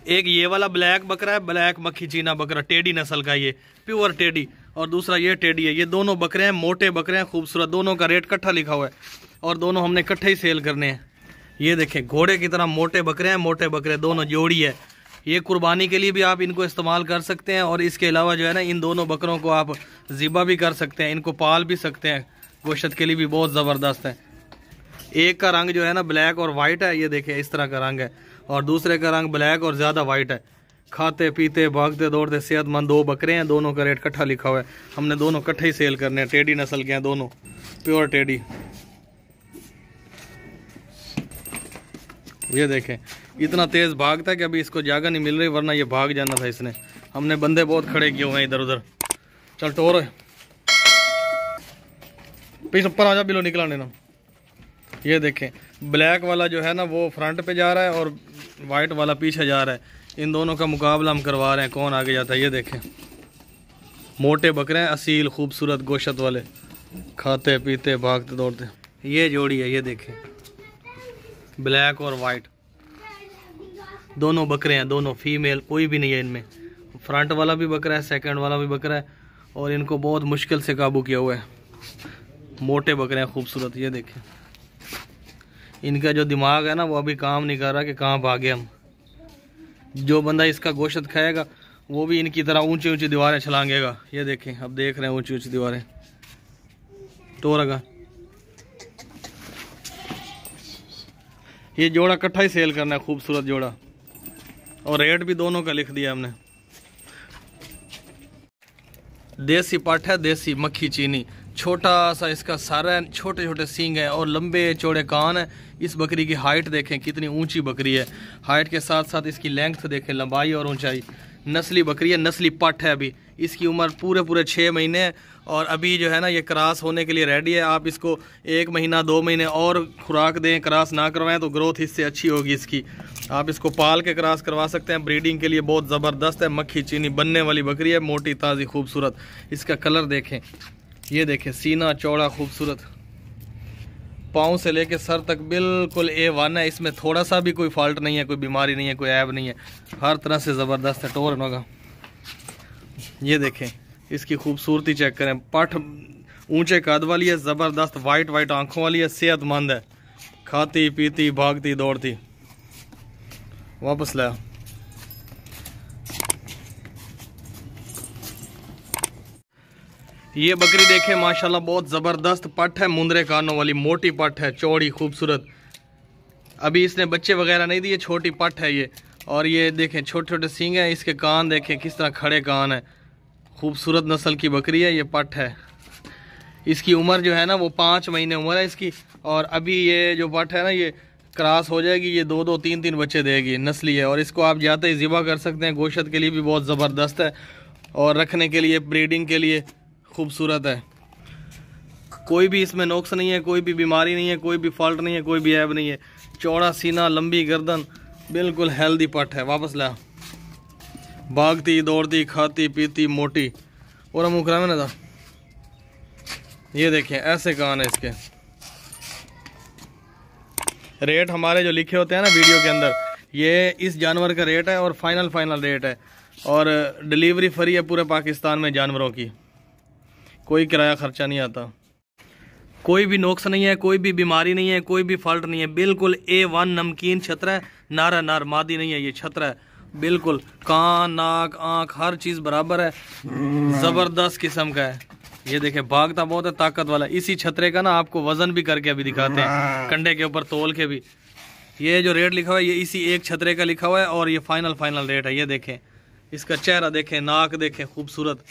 एक ये वाला ब्लैक बकरा है, ब्लैक मक्खी चीना बकरा, टेडी नस्ल का, ये प्योर टेडी। और दूसरा ये टेडी है। ये दोनों बकरे हैं, मोटे बकरे हैं, खूबसूरत। दोनों का रेट इकट्ठा लिखा हुआ है और दोनों हमने इकट्ठे ही सेल करने हैं। ये देखें घोड़े की तरह मोटे बकरे हैं, मोटे बकरे दोनों जोड़ी है। ये कुर्बानी के लिए भी आप इनको इस्तेमाल कर सकते हैं और इसके अलावा जो है ना, इन दोनों बकरों को आप ज़िबा भी कर सकते हैं, इनको पाल भी सकते हैं, गोश्त के लिए भी बहुत ज़बरदस्त है। एक का रंग जो है ना ब्लैक और वाइट है, ये देखें इस तरह का रंग है, और दूसरे का रंग ब्लैक और ज़्यादा वाइट है। खाते पीते भागते दौड़ते सेहतमंद दो बकरे हैं, दोनों का रेट इकट्ठा लिखा हुआ है। हमने दोनों इकट्ठे ही सेल करने हैं। टेडी नस्ल के हैं दोनों, प्योर टेडी। ये देखें इतना तेज़ भागता है कि अभी इसको जगह नहीं मिल रही, वरना ये भाग जाना था इसने। हमने बंदे बहुत खड़े किए हुए हैं इधर उधर। चल टोर पीछे ऊपर आ जा, बिलो निकला लेना। ये देखें ब्लैक वाला जो है ना वो फ्रंट पे जा रहा है और वाइट वाला पीछे जा रहा है। इन दोनों का मुकाबला हम करवा रहे हैं, कौन आगे जाता है। ये देखें मोटे बकरे हैं, असील खूबसूरत गोश्त वाले, खाते पीते भागते दौड़ते। ये जोड़ी है, ये देखें ब्लैक और वाइट, दोनों बकरे हैं, दोनों फीमेल, कोई भी नहीं है इनमें। फ्रंट वाला भी बकरा है, सेकंड वाला भी बकरा है, और इनको बहुत मुश्किल से काबू किया हुआ है। मोटे बकरे हैं खूबसूरत। ये देखें इनका जो दिमाग है ना वो अभी काम नहीं कर रहा कि कहाँ भागे हम। जो बंदा इसका गोश्त खाएगा वो भी इनकी तरह ऊंची ऊंची दीवारें छलांगेगा। ये देखें अब देख रहे हैं ऊंची ऊंची दीवारें। तो रगा ये जोड़ा इकट्ठा ही सेल करना है, खूबसूरत जोड़ा, और रेट भी दोनों का लिख दिया हमने। देसी पाठ है, देसी मक्खी चीनी। छोटा सा इसका सर है, छोटे छोटे सींग हैं और लंबे चौड़े कान है। इस बकरी की हाइट देखें कितनी ऊंची बकरी है। हाइट के साथ साथ इसकी लेंथ देखें, लंबाई और ऊंचाई। नस्ली बकरी है, नस्ली पट है। अभी इसकी उम्र पूरे 6 महीने है और अभी जो है ना ये क्रॉस होने के लिए रेडी है। आप इसको 1 महीना 2 महीने और खुराक दें, क्रॉस ना करवाएं तो ग्रोथ इससे अच्छी होगी इसकी। आप इसको पाल के क्रॉस करवा सकते हैं, ब्रीडिंग के लिए बहुत ज़बरदस्त है। मक्खी चीनी बनने वाली बकरी है, मोटी ताज़ी खूबसूरत। इसका कलर देखें, ये देखें सीना चौड़ा खूबसूरत, पाँव से लेके सर तक बिल्कुल A1 है। इसमें थोड़ा सा भी कोई फॉल्ट नहीं है, कोई बीमारी नहीं है, कोई ऐब नहीं है, हर तरह से ज़बरदस्त है। टोर नोगा ये देखें इसकी खूबसूरती चेक करें। पठ ऊंचे कद वाली है, ज़बरदस्त वाइट वाइट आंखों वाली है, सेहतमंद है, खाती पीती भागती दौड़ती। वापस लाया। ये बकरी देखे माशाल्लाह बहुत ज़बरदस्त पट है, मुंदरे कानों वाली मोटी पट है, चौड़ी खूबसूरत। अभी इसने बच्चे वगैरह नहीं दिए, छोटी पट है ये। और ये देखें छोटे छोटे सींग हैं, इसके कान देखें किस तरह खड़े कान है। खूबसूरत नस्ल की बकरी है, ये पट है। इसकी उम्र जो है ना वो 5 महीने उम्र है इसकी। और अभी ये जो पट है ना ये क्रॉस हो जाएगी, ये 2-2 3-3 बच्चे देगी, नस्ली है। और इसको आप जाते ही ज़िबा कर सकते हैं, गोश्त के लिए भी बहुत ज़बरदस्त है और रखने के लिए, ब्रीडिंग के लिए खूबसूरत है। कोई भी इसमें नुक्स नहीं है, कोई भी बीमारी नहीं है, कोई भी फॉल्ट नहीं है, कोई भी ऐब नहीं है। चौड़ा सीना, लंबी गर्दन, बिल्कुल हेल्दी पट है। वापस ला। भागती दौड़ती खाती पीती मोटी। और मुकरा में ना था। ये देखें ऐसे कान है इसके। रेट हमारे जो लिखे होते हैं ना वीडियो के अंदर, ये इस जानवर का रेट है और फाइनल रेट है। और डिलीवरी फ्री है पूरे पाकिस्तान में जानवरों की, कोई किराया खर्चा नहीं आता। कोई भी नुक्स नहीं है, कोई भी बीमारी नहीं है, कोई भी फॉल्ट नहीं है। बिल्कुल A1 नमकीन छतरा है, नारा नार मादी नहीं है, ये छतरा है बिल्कुल। कान नाक आँख हर चीज़ बराबर है, ज़बरदस्त किस्म का है। ये देखें भागता बहुत है, ताकत वाला। इसी छतरे का ना आपको वजन भी करके अभी दिखाते हैं, कंडे के ऊपर तोल के भी। ये जो रेट लिखा हुआ है ये इसी एक छतरे का लिखा हुआ है और ये फाइनल रेट है। ये देखें इसका चेहरा देखें, नाक देखें खूबसूरत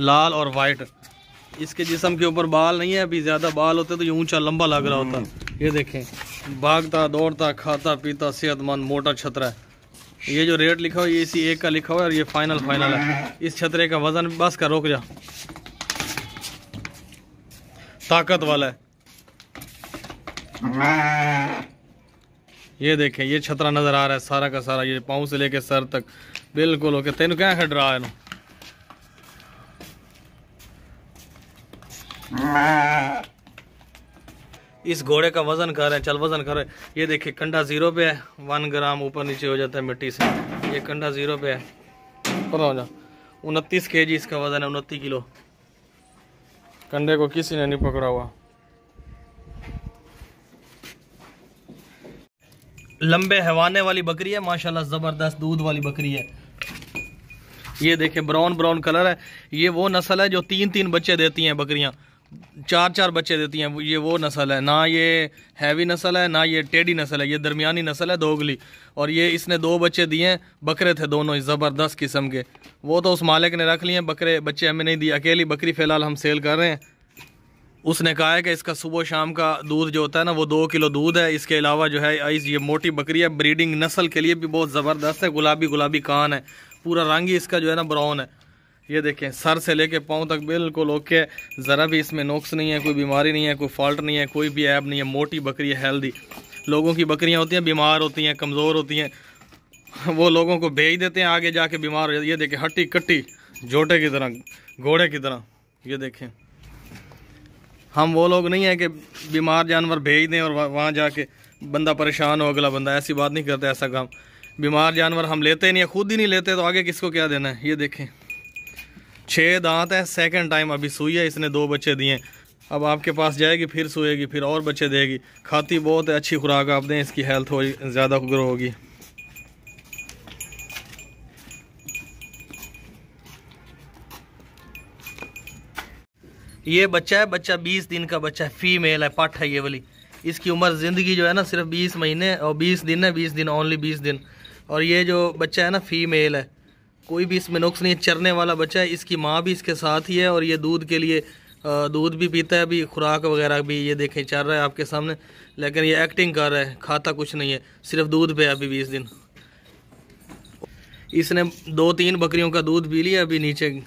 लाल और वाइट। इसके जिस्म के ऊपर बाल नहीं है, अभी ज़्यादा बाल होते तो ये ऊंचा लंबा लग रहा होता। ये देखें भागता दौड़ता खाता पीता सेहतमंद मोटा छतरा है। ये जो रेट लिखा हुआ है ये इसी एक का लिखा हुआ है और ये फाइनल है। इस छतरे का वजन बस का रोक जा, ताकत वाला है। ये देखें ये छतरा नजर आ रहा है सारा का सारा, ये पाँव से लेके सर तक बिल्कुल ओके। तेन क्या खड़ रहा है? इस घोड़े का वजन कर रहे हैं, चल वजन कर रहे हैं। ये देखिए कंडा 0 पे है, 1 ग्राम ऊपर नीचे हो जाता है मिट्टी से। ये कंडा 0 पे है, पता हो जा 29 kg इसका वजन है, 29 किलो। कंडे को किसी ने नहीं पकड़ा हुआ। लंबे हवाने वाली बकरी है माशाल्लाह, जबरदस्त दूध वाली बकरी है। ये देखे ब्राउन ब्राउन कलर है। ये वो नस्ल है जो 3-3 बच्चे देती हैं बकरियां, 4-4 बच्चे देती हैं। ये वो नस्ल है, ना ये हैवी नस्ल है ना ये टेढ़ी नस्ल है, ये दरमियानी नस्ल है दोगली। और ये इसने 2 बच्चे दिए हैं, बकरे थे दोनों ही ज़बरदस्त किस्म के। वो तो उस मालिक ने रख लिए, बकरे बच्चे हमें नहीं दिए। अकेली बकरी फ़िलहाल हम सेल कर रहे हैं। उसने कहा है कि इसका सुबह शाम का दूध जो होता है ना वो 2 किलो दूध है। इसके अलावा जो है ये मोटी बकरी है, ब्रीडिंग नस्ल के लिए भी बहुत ज़बरदस्त है। गुलाबी गुलाबी कान है, पूरा रंग ही इसका जो है ना ब्राउन है। ये देखें सर से लेके पाँव तक बिल्कुल ओके, ज़रा भी इसमें नुक्स नहीं है, कोई बीमारी नहीं है, कोई फॉल्ट नहीं है, कोई भी ऐब नहीं है। मोटी बकरी है, हेल्दी। लोगों की बकरियाँ होती हैं बीमार होती हैं, कमज़ोर होती हैं, वो लोगों को भेज देते हैं आगे जाके बीमार हो जाती है। ये देखें हट्टी कट्टी जोटे की तरह, घोड़े की तरह। ये देखें हम वो लोग नहीं है कि बीमार जानवर भेज दें और वहाँ जाके बंदा परेशान हो, अगला बंदा, ऐसी बात नहीं करते। ऐसा काम बीमार जानवर हम लेते नहीं है, खुद ही नहीं लेते तो आगे किसको क्या देना है। ये देखें 6 दांत है, सेकंड टाइम अभी सुई है, इसने 2 बच्चे दिए। अब आपके पास जाएगी, फिर सोएगी, फिर और बच्चे देगी। खाती बहुत है, अच्छी खुराक आप दें, इसकी हेल्थ हो ज़्यादा ग्रो होगी। ये बच्चा है, बच्चा 20 दिन का बच्चा है, फीमेल है, पट है ये वाली। इसकी उम्र ज़िंदगी जो है ना सिर्फ 20 महीने और 20 दिन है, 20 दिन ओनली 20 दिन। और ये जो बच्चा है ना फीमेल है, कोई भी इसमें नुक्स नहीं है, चरने वाला बच्चा है। इसकी माँ भी इसके साथ ही है और ये दूध के लिए दूध भी पीता है, अभी खुराक वगैरह भी ये देखें चल रहा है आपके सामने। लेकिन ये एक्टिंग कर रहा है, खाता कुछ नहीं है, सिर्फ दूध पे अभी 20 दिन। इसने 2-3 बकरियों का दूध पी लिया अभी नीचे।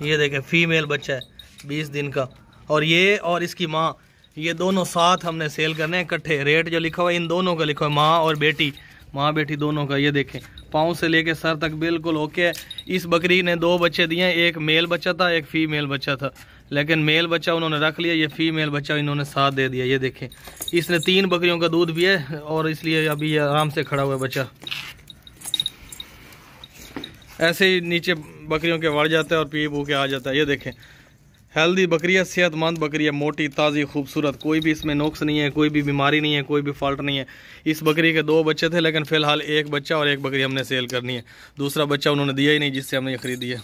ये देखें फीमेल बच्चा है 20 दिन का। और ये और इसकी माँ, ये दोनों साथ हमने सेल करने हैं इकट्ठे। रेट जो लिखा हुआ है इन दोनों का लिखा हुआ है, माँ और बेटी, माँ बेटी दोनों का। ये देखें पाँव से लेके सर तक बिल्कुल ओके है। इस बकरी ने 2 बच्चे दिए हैं, एक मेल बच्चा था, एक फीमेल बच्चा था। लेकिन मेल बच्चा उन्होंने रख लिया, ये फीमेल बच्चा इन्होंने साथ दे दिया। ये देखें इसने 3 बकरियों का दूध भी है और इसलिए अभी ये आराम से खड़ा हुआ है बच्चा। ऐसे ही नीचे बकरियों के वड़ जाता है और पी पू के आ जाता है। ये देखें हेल्दी बकरी है, सेहतमंद बकरी है, मोटी ताज़ी खूबसूरत, कोई भी इसमें नुक्स नहीं है, कोई भी बीमारी नहीं है, कोई भी फॉल्ट नहीं है। इस बकरी के 2 बच्चे थे, लेकिन फ़िलहाल 1 बच्चा और 1 बकरी हमने सेल करनी है। दूसरा बच्चा उन्होंने दिया ही नहीं जिससे हमने ये ख़रीदी है।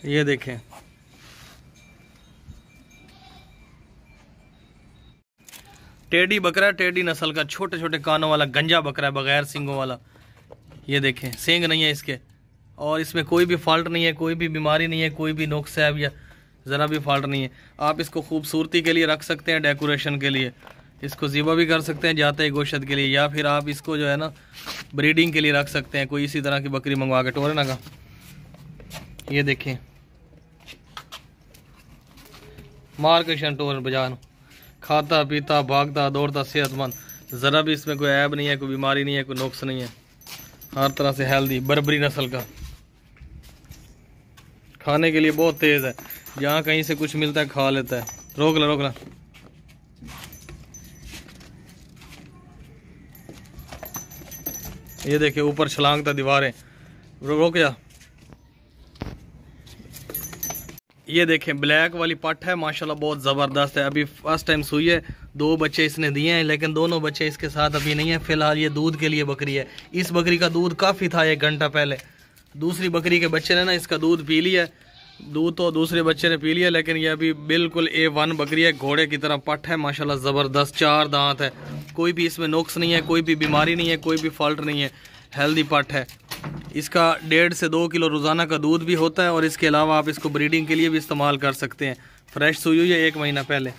ये देखें टेढ़ी बकरा, टेढ़ी नस्ल का, छोटे छोटे कानों वाला गंजा बकरा है, बगैर सींगों वाला। ये देखें सींग नहीं है इसके और इसमें कोई भी फॉल्ट नहीं है, कोई भी बीमारी नहीं है, कोई भी नुक्स है या ज़रा भी फॉल्ट नहीं है। आप इसको खूबसूरती के लिए रख सकते हैं, डेकोरेशन के लिए इसको ज़िबा भी कर सकते हैं, जाते ही गोश्त के लिए, या फिर आप इसको जो है ना ब्रीडिंग के लिए रख सकते हैं। कोई इसी तरह की बकरी मंगवा के टोरे ना का। ये देखें मार्केशन टोर बाजार, खाता पीता भागता दौड़ता सेहतमंद, ज़रा भी इसमें कोई ऐब नहीं है, कोई बीमारी नहीं है, कोई नुक्स नहीं है, हर तरह से हेल्दी, बर्बरी नस्ल का। खाने के लिए बहुत तेज़ है, जहाँ कहीं से कुछ मिलता है खा लेता है। रोक ला रोक ला। ये देखिए ऊपर छलांगता दीवारें, रोक जा। ये देखें ब्लैक वाली पट है माशाल्लाह, बहुत ज़बरदस्त है। अभी फर्स्ट टाइम सुई है, 2 बच्चे इसने दिए हैं, लेकिन दोनों बच्चे इसके साथ अभी नहीं है। फ़िलहाल ये दूध के लिए बकरी है। इस बकरी का दूध काफ़ी था 1 घंटा पहले। दूसरी बकरी के बच्चे ने ना इसका दूध पी लिया, दूध तो दूसरे बच्चे ने पी लिया, लेकिन ये अभी बिल्कुल A1 बकरी है, घोड़े की तरह पट है माशाल्लाह, ज़बरदस्त। 4 दांत है, कोई भी इसमें नुक्स नहीं है, कोई भी बीमारी नहीं है, कोई भी फॉल्ट नहीं है, हेल्दी पट है। इसका 1.5 से 2 किलो रोज़ाना का दूध भी होता है और इसके अलावा आप इसको ब्रीडिंग के लिए भी इस्तेमाल कर सकते हैं। फ्रेश सुई हुई है 1 महीना पहले,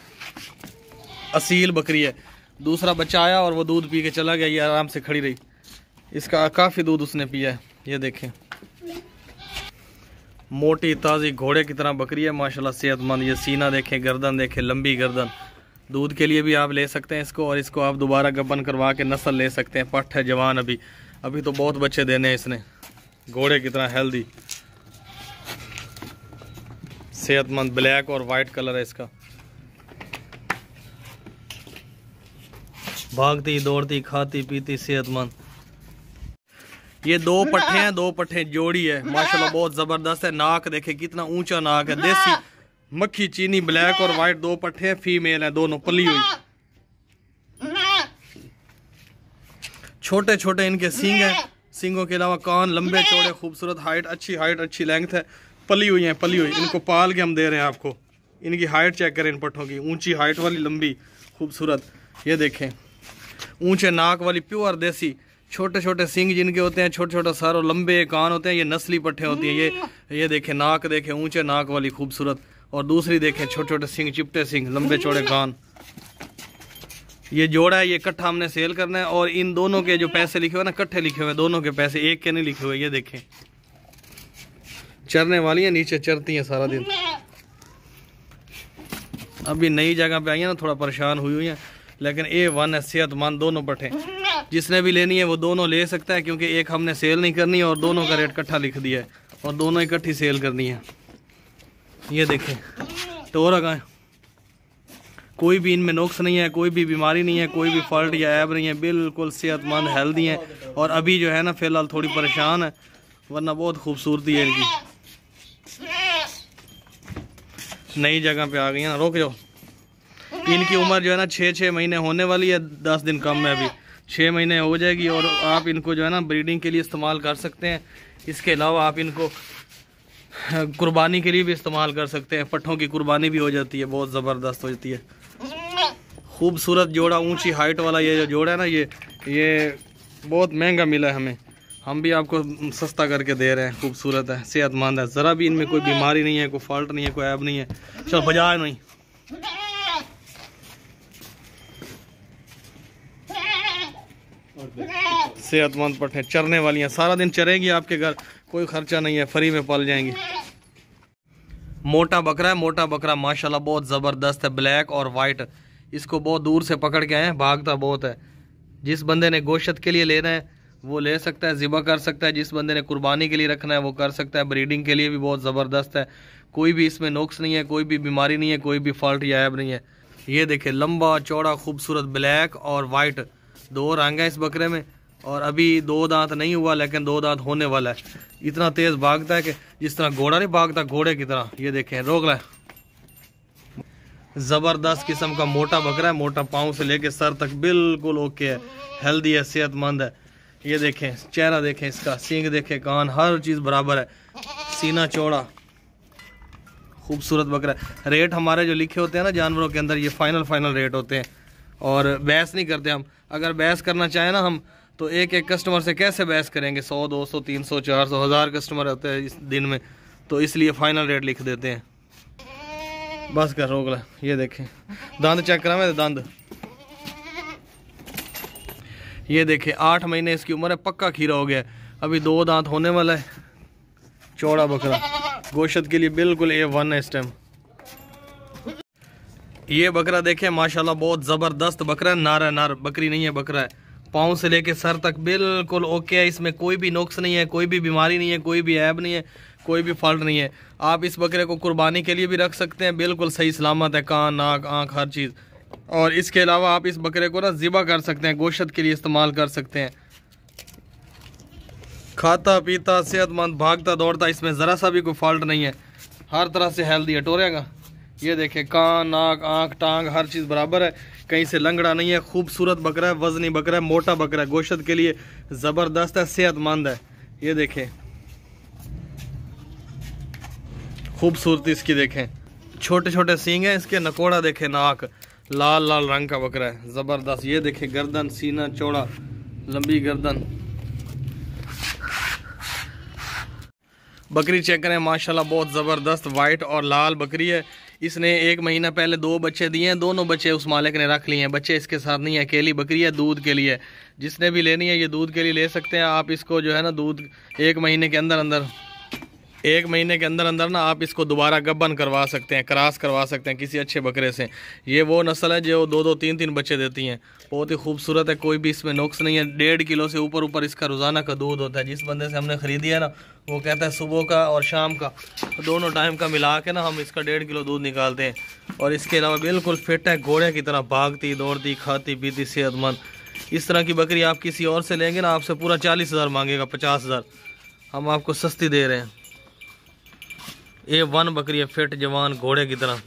असील बकरी है। दूसरा बच्चा आया और वो दूध पी के चला गया, ये आराम से खड़ी रही। इसका काफ़ी दूध उसने पिया है। ये देखें मोटी ताज़ी घोड़े की तरह बकरी है माशाल्लाह, सेहतमंद। ये सीना देखें, गर्दन देखें, लंबी गर्दन। दूध के लिए भी आप ले सकते हैं इसको, और इसको आप दोबारा गबन करवा के नस्ल ले सकते हैं। पट है जवान, अभी तो बहुत बच्चे देने हैं इसने। घोड़े की तरह हेल्दी, सेहतमंद, ब्लैक और वाइट कलर है इसका। भागती दौड़ती खाती पीती सेहतमंद। ये 2 पट्ठे हैं, 2 पट्ठे जोड़ी है माशाल्लाह, बहुत जबरदस्त है। नाक देखे कितना ऊंचा नाक है, देसी मक्खी चीनी ब्लैक और वाइट 2 पट्ठे हैं, फीमेल है दोनों, पली हुई। छोटे छोटे इनके सींग हैं, सींगों के अलावा कान लंबे चौड़े खूबसूरत, हाइट अच्छी लेंथ है, पली हुई है, पली हुई। इनको पाल के हम दे रहे हैं आपको। इनकी हाइट चेक करें इन पट्ठों की, ऊंची हाइट वाली, लंबी खूबसूरत। ये देखें ऊंचे नाक वाली प्योर देसी, छोटे छोटे सींग जिनके होते हैं, छोटे छोटे सर और लंबे कान होते हैं, ये नस्ली पट्ठे होती हैं। ये देखें नाक देखें ऊंचे नाक वाली खूबसूरत, और दूसरी देखें छोटे छोटे सींग, चिपटे सींग, लंबे चौड़े कान। ये जोड़ा है, ये इकट्ठा हमने सेल करना है। और इन दोनों के जो पैसे लिखे हुए ना, इकट्ठे लिखे हुए, दोनों के पैसे, एक के नहीं लिखे हुए। ये देखें चरने वाली है, नीचे चरती हैं सारा दिन। अभी नई जगह पे आई है ना, थोड़ा परेशान हुई है, लेकिन A1 है, सेहतमंद दोनों पट्ठे। जिसने भी लेनी है वो दोनों ले सकता है, क्योंकि एक हमने सेल नहीं करनी है और दोनों का रेट इकट्ठा लिख दिया है, और दोनों इकट्ठी सेल करनी है। ये देखें टोरा का, कोई भी इनमें नुक्स नहीं है, कोई भी बीमारी नहीं है, कोई भी फॉल्ट या ऐब नहीं है, बिल्कुल सेहतमंद हेल्दी है। और अभी जो है ना फिलहाल थोड़ी परेशान है, वरना बहुत खूबसूरती है इनकी। नई जगह पे आ गई है ना, रोक जाओ। इनकी उम्र जो है ना 6 महीने होने वाली है, 10 दिन कम है, अभी 6 महीने हो जाएगी। और आप इनको जो है ना ब्रीडिंग के लिए इस्तेमाल कर सकते हैं। इसके अलावा आप इनको कुर्बानी के लिए भी इस्तेमाल कर सकते हैं, पट्ठों की कुर्बानी भी हो जाती है, बहुत ज़बरदस्त हो जाती है। खूबसूरत जोड़ा, ऊंची हाइट वाला ये जो जोड़ा है ना, ये बहुत महंगा मिला है हमें, हम भी आपको सस्ता करके दे रहे हैं। खूबसूरत है, सेहतमंद है, ज़रा भी इनमें कोई बीमारी नहीं है, कोई फॉल्ट नहीं है, कोई ऐब नहीं है। चलो बजा नहीं। सेहतमंद पट्ठे, चरने वाली हैं, सारा दिन चरेगी आपके घर, कोई खर्चा नहीं है, फ्री में पल जाएंगी। मोटा बकरा है, मोटा बकरा माशाल्लाह बहुत ज़बरदस्त है, ब्लैक और वाइट। इसको बहुत दूर से पकड़ के आए हैं, भागता बहुत है। जिस बंदे ने गोश्त के लिए लेना है वो ले सकता है, ज़िबा कर सकता है। जिस बंदे ने कुर्बानी के लिए रखना है वो कर सकता है। ब्रीडिंग के लिए भी बहुत ज़बरदस्त है, कोई भी इसमें नुक्स नहीं है, कोई भी बीमारी नहीं है, कोई भी फॉल्ट या ऐब नहीं है। ये देखे लंबा चौड़ा खूबसूरत ब्लैक और वाइट 2 रंग है इस बकरे में। और अभी 2 दांत नहीं हुआ, लेकिन 2 दांत होने वाला है। इतना तेज भागता है कि जिस तरह घोड़ा नहीं भागता, घोड़े की तरह। ये देखें रोक रहा है, जबरदस्त किस्म का मोटा बकरा है, मोटा पाँव से लेके सर तक बिल्कुल ओके है, हेल्दी है, सेहतमंद है। ये देखें चेहरा देखें इसका, सींग देखें, कान, हर चीज़ बराबर है, सीना चौड़ा, खूबसूरत बकरा है। रेट हमारे जो लिखे होते हैं ना जानवरों के अंदर, ये फाइनल रेट होते हैं, और बहस नहीं करते हम। अगर बहस करना चाहें ना हम, तो एक कस्टमर से कैसे बहस करेंगे? 100 200 300 400 1000 कस्टमर होते हैं इस दिन में, तो इसलिए फाइनल रेट लिख देते हैं। बस कर रोक ला। ये देखें दांत चेक करा मैं, दांत ये देखें 8 महीने इसकी उम्र है, पक्का खीरा हो गया, अभी 2 दांत होने वाला है। चौड़ा बकरा, गोश्त के लिए बिल्कुल A1 है इस टाइम। ये बकरा देखें माशाल्लाह बहुत ज़बरदस्त बकरा है, नर बकरी नहीं है, बकरा है। पाँव से लेके सर तक बिल्कुल ओके है, इसमें कोई भी नुक्स नहीं है, कोई भी बीमारी नहीं है, कोई भी ऐब नहीं है, कोई भी फॉल्ट नहीं है। आप इस बकरे को कुर्बानी के लिए भी रख सकते हैं, बिल्कुल सही सलामत है, कान नाक आँख हर चीज़। और इसके अलावा आप इस बकरे को ना ज़िबा कर सकते हैं, गोश्त के लिए इस्तेमाल कर सकते हैं। खाता पीता सेहतमंद, भागता दौड़ता, इसमें ज़रा सा भी कोई फॉल्ट नहीं है, हर तरह से हेल्दी है। टोरेगा ये देखें, कान नाक आँख टांग हर चीज़ बराबर है, कहीं से लंगड़ा नहीं है। खूबसूरत बकरा है, वजनी बकरा है, मोटा बकरा है, गोश्त के लिए ज़बरदस्त है, सेहतमंद है। ये देखें खूबसूरती इसकी देखें, छोटे छोटे सींग हैं इसके, नकोड़ा देखें, नाक लाल लाल रंग का बकरा है, ज़बरदस्त। ये देखें गर्दन, सीना चौड़ा, लंबी गर्दन। बकरी चेक करें माशाल्लाह बहुत ज़बरदस्त वाइट और लाल बकरी है। इसने 1 महीना पहले 2 बच्चे दिए हैं, दोनों बच्चे उस मालिक ने रख लिए हैं, बच्चे इसके साथ नहीं है, अकेली बकरी है, दूध के लिए। जिसने भी लेनी है ये दूध के लिए ले सकते हैं आप। इसको जो है ना दूध 1 महीने के अंदर अंदर 1 महीने के अंदर अंदर ना आप इसको दोबारा गब्बन करवा सकते हैं, क्रॉस करवा सकते हैं किसी अच्छे बकरे से। ये वो नस्ल है जो 2-2, 3-3 बच्चे देती हैं, बहुत ही खूबसूरत है, कोई भी इसमें नुक्स नहीं है। 1.5 किलो से ऊपर इसका रोज़ाना का दूध होता है। जिस बंदे से हमने ख़रीदी है ना, वो कहता है सुबह का और शाम का दोनों टाइम का मिला के ना हम इसका 1.5 किलो दूध निकालते हैं। और इसके अलावा बिल्कुल फिट है, घोड़े की तरह भागती दौड़ती खाती पीती सेहतमंद। इस तरह की बकरी आप किसी और से लेंगे ना, आपसे पूरा 40,000 मांगेगा, 50,000। हम आपको सस्ती दे रहे हैं। A1 बकरी है, फिट जवान घोड़े की तरह।